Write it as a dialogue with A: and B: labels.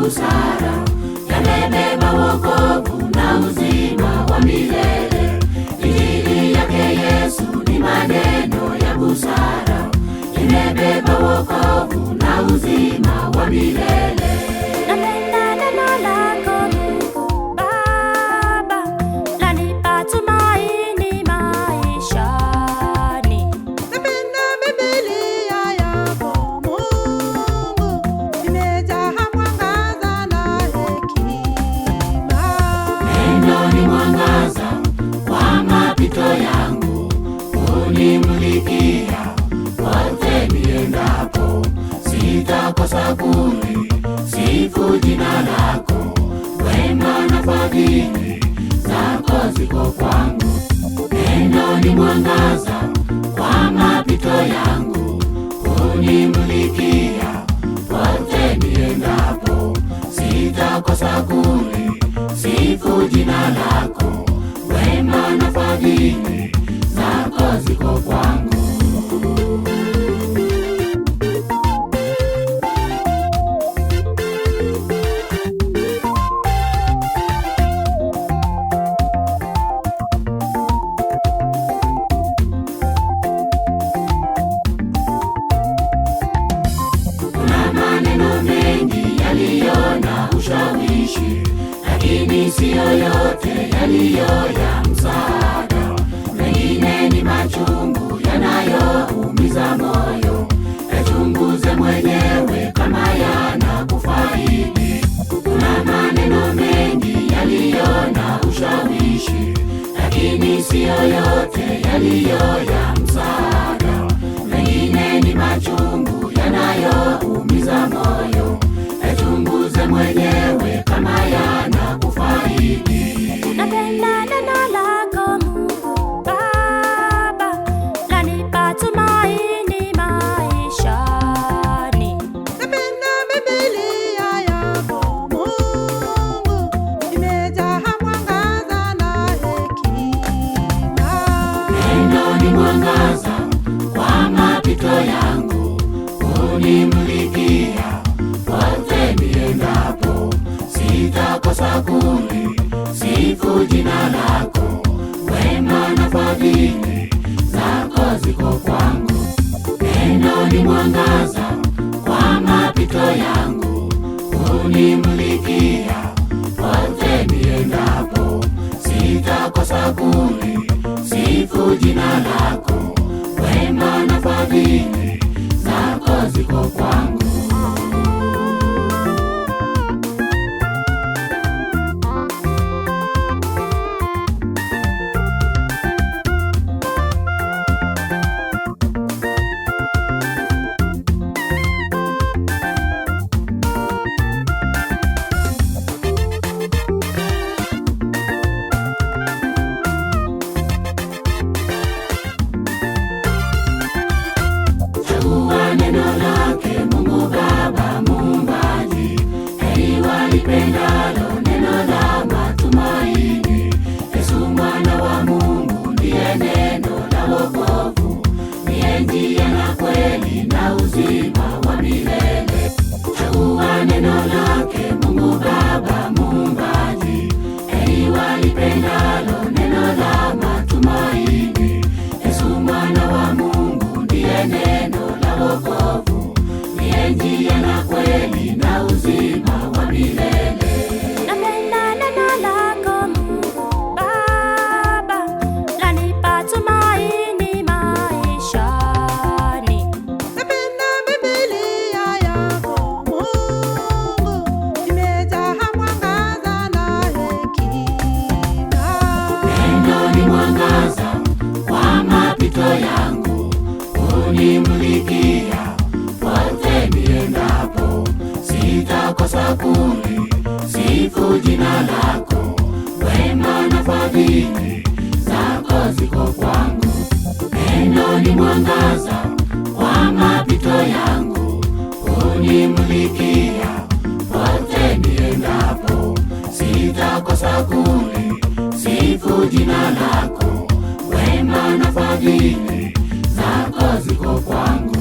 A: busara, yamebeba wokovu na uzima wa milele. Injili yake Yesu ni maneno ya busara, imebeba wokovu na uzima wa milele.
B: Napenda neno lako Mungu Baba, lanipa tumaini maishani.
C: Napenda Biblia yako Mungu, imejaa mwangaza na hekima.
A: Neno ni mwangaza kwa mapito yangu, unimulikia pote niendapo. Sitakosa kulisifu jina lako, wema na fadhili zako ziko kwangu. Neno ni mwangaza kwa mapito yangu, unimulikia pote niendapo. Sitakosa kulisifu jina lako, wema na fadhili zako ziko kwangu. Ushawishi, lakini siyo yote yaliyo ya msaada. Mengine ni machungu yanayoumiza moyo, yachunguze mwenyewe kama yanakufaidi. Kuna maneno mengi yaliyo na ushawishi, lakini siyo yote yaliyo ya msaada. Mengine ni machungu yanayoumiza moyo, yachunguze mwenyewe kama yanakufaidi.
B: Napenda neno lako Mungu Baba, lanipa tumaini maishani.
C: Napenda Biblia yako Mungu, imejaa mwangaza na hekima.
A: Neno ni mwangaza kwa mapito yangu, unimulikia pote niendapo. Sitakosa kulisifu jina lako, wema na fadhili zako ziko kwangu. Neno ni mwangaza kwa mapito yangu, unimulikia pote niendapo. Sitakosa kulisifu jina lako, wema na fadhili zako ziko kwangu. Chagua neno lake Mungu Baba Muumbaji, heri walipendalo neno la matumaini. Yesu mwana wa Mungu ndiye neno la wokovu, ndiye njia na kweli na uzima wa milele. Chagua neno lake Mungu Baba Muumbaji, heri walipendalo neno la matumaini. Yesu mwana wa Mungu ndiye neno la wokovu, ndiye njia na kweli na uzima wa milele.
B: Napenda neno lako Mungu Baba, lanipa tumaini maishani.
C: Napenda Biblia yako Mungu, imejaa mwangaza na hekima.
A: Neno ni mwangaza kwa mapito yangu, unimulikia pote niendapo. Sitakosa kulisifu jina lako, wema na fadhili zako ziko kwangu. Neno ni mwangaza kwa mapito yangu, unimulikia pote niendapo. Sitakosa kulisifu jina lako, wema na fadhili zako ziko kwangu.